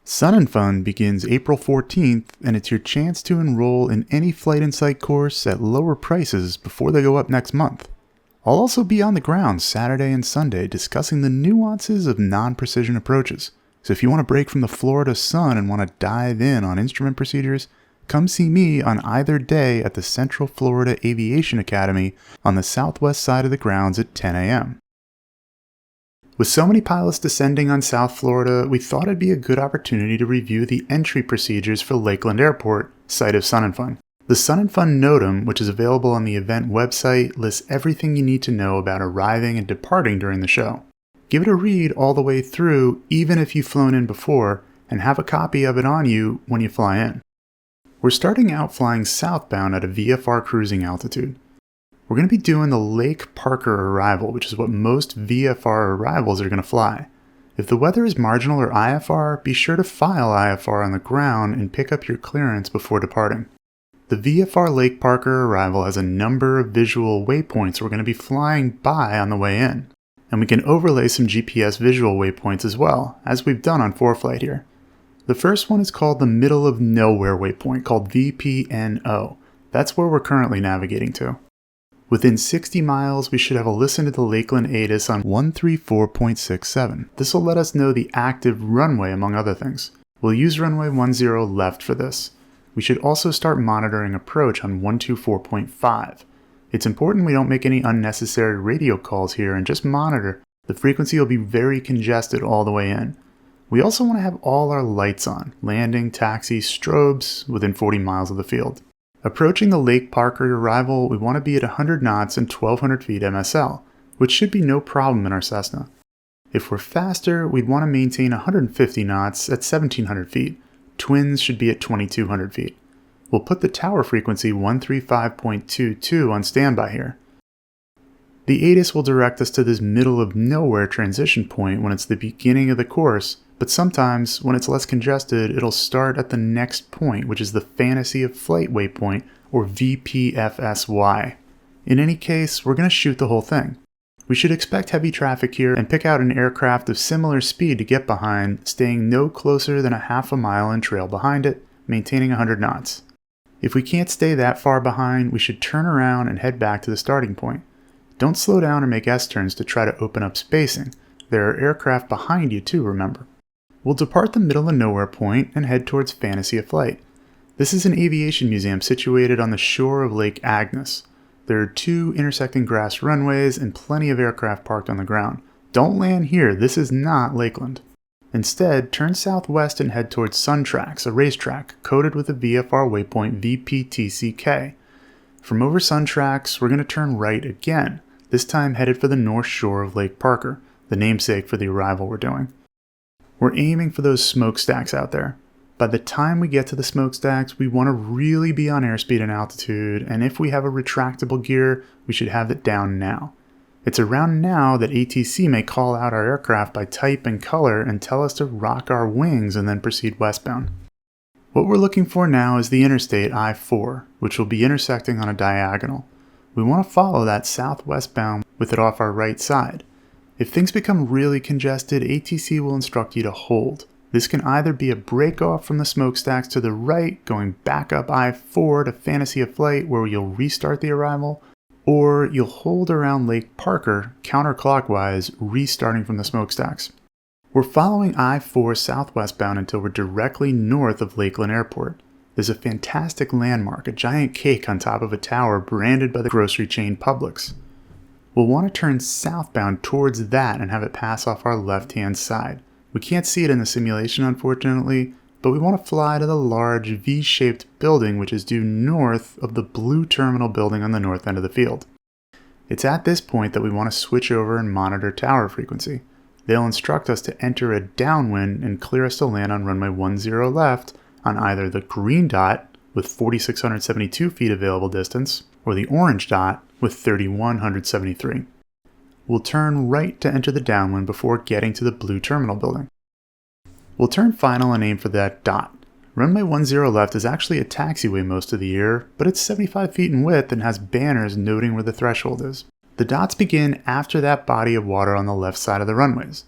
Sun and Fun begins April 14th, and it's your chance to enroll in any FlightInsight course at lower prices before they go up next month. I'll also be on the ground Saturday and Sunday discussing the nuances of non-precision approaches. So if you want to break from the Florida sun and want to dive in on instrument procedures, come see me on either day at the Central Florida Aviation Academy on the southwest side of the grounds at 10 a.m. With so many pilots descending on South Florida, we thought it'd be a good opportunity to review the entry procedures for Lakeland Airport, site of Sun and Fun. The Sun and Fun NOTAM, which is available on the event website, lists everything you need to know about arriving and departing during the show. Give it a read all the way through, even if you've flown in before, and have a copy of it on you when you fly in. We're starting out flying southbound at a VFR cruising altitude. We're going to be doing the Lake Parker arrival, which is what most VFR arrivals are going to fly. If the weather is marginal or IFR, be sure to file IFR on the ground and pick up your clearance before departing. The VFR Lake Parker arrival has a number of visual waypoints we're going to be flying by on the way in. And we can overlay some GPS visual waypoints as well, as we've done on ForeFlight here. The first one is called the Middle of Nowhere waypoint, called VPMNO. That's where we're currently navigating to. Within 60 miles, we should have a listen to the Lakeland ATIS on 134.67. This will let us know the active runway, among other things. We'll use runway 10 left for this. We should also start monitoring approach on 124.5. It's important we don't make any unnecessary radio calls here and just monitor. The frequency will be very congested all the way in. We also want to have all our lights on, landing, taxi, strobes, within 40 miles of the field. Approaching the Lake Parker arrival, we want to be at 100 knots and 1200 feet MSL, which should be no problem in our Cessna. If we're faster, we'd want to maintain 150 knots at 1700 feet. Twins should be at 2200 feet. We'll put the tower frequency 135.22 on standby here. The ATIS will direct us to this middle of nowhere transition point when it's the beginning of the course, but sometimes, when it's less congested, it'll start at the next point, which is the Fantasy of Flight waypoint, or VPFSY. In any case, we're going to shoot the whole thing. We should expect heavy traffic here and pick out an aircraft of similar speed to get behind, staying no closer than a half a mile and trail behind it, maintaining 100 knots. If we can't stay that far behind, we should turn around and head back to the starting point. Don't slow down or make S-turns to try to open up spacing. There are aircraft behind you too, remember. We'll depart the middle of nowhere point and head towards Fantasy of Flight. This is an aviation museum situated on the shore of Lake Agnes. There are 2 intersecting grass runways and plenty of aircraft parked on the ground. Don't land here, this is not Lakeland. Instead, turn southwest and head towards Suntrax, a racetrack, coded with a VFR waypoint VPTCK. From over Suntrax, we're going to turn right again, this time headed for the north shore of Lake Parker, the namesake for the arrival we're doing. We're aiming for those smokestacks out there. By the time we get to the smokestacks, we want to really be on airspeed and altitude, and if we have a retractable gear, we should have it down now. It's around now that ATC may call out our aircraft by type and color and tell us to rock our wings and then proceed westbound. What we're looking for now is the interstate I-4, which will be intersecting on a diagonal. We want to follow that southwestbound with it off our right side. If things become really congested, ATC will instruct you to hold. This can either be a break-off from the smokestacks to the right, going back up I-4 to Fantasy of Flight where you'll restart the arrival, or you'll hold around Lake Parker counterclockwise, restarting from the smokestacks. We're following I-4 southwestbound until we're directly north of Lakeland Airport. There's a fantastic landmark, a giant cake on top of a tower branded by the grocery chain Publix. We'll want to turn southbound towards that and have it pass off our left-hand side. We can't see it in the simulation, unfortunately, but we want to fly to the large V-shaped building which is due north of the blue terminal building on the north end of the field. It's at this point that we want to switch over and monitor tower frequency. They'll instruct us to enter a downwind and clear us to land on runway 10 left on either the green dot with 4,672 feet available distance or the orange dot with 3,173. We'll turn right to enter the downwind before getting to the blue terminal building. We'll turn final and aim for that dot. Runway 10 left is actually a taxiway most of the year, but it's 75 feet in width and has banners noting where the threshold is. The dots begin after that body of water on the left side of the runways.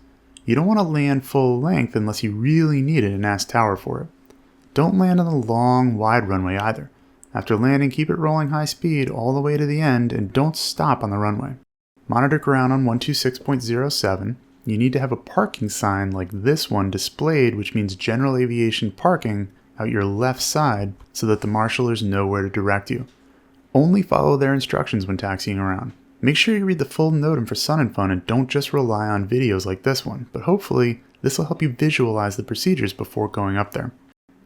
You don't want to land full length unless you really need it and ask tower for it. Don't land on the long, wide runway either. After landing, keep it rolling high speed all the way to the end and don't stop on the runway. Monitor ground on 126.07. You need to have a parking sign like this one displayed, which means general aviation parking out your left side so that the marshalers know where to direct you. Only follow their instructions when taxiing around. Make sure you read the full NOTAM for Sun and Fun and don't just rely on videos like this one, but hopefully this will help you visualize the procedures before going up there.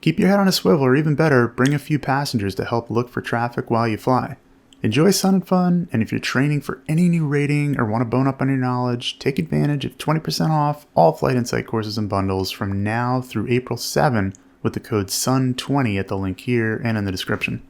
Keep your head on a swivel, or even better, bring a few passengers to help look for traffic while you fly. Enjoy Sun and Fun, and if you're training for any new rating or want to bone up on your knowledge, take advantage of 20% off all FlightInsight courses and bundles from now through April 7 with the code SUN20 at the link here and in the description.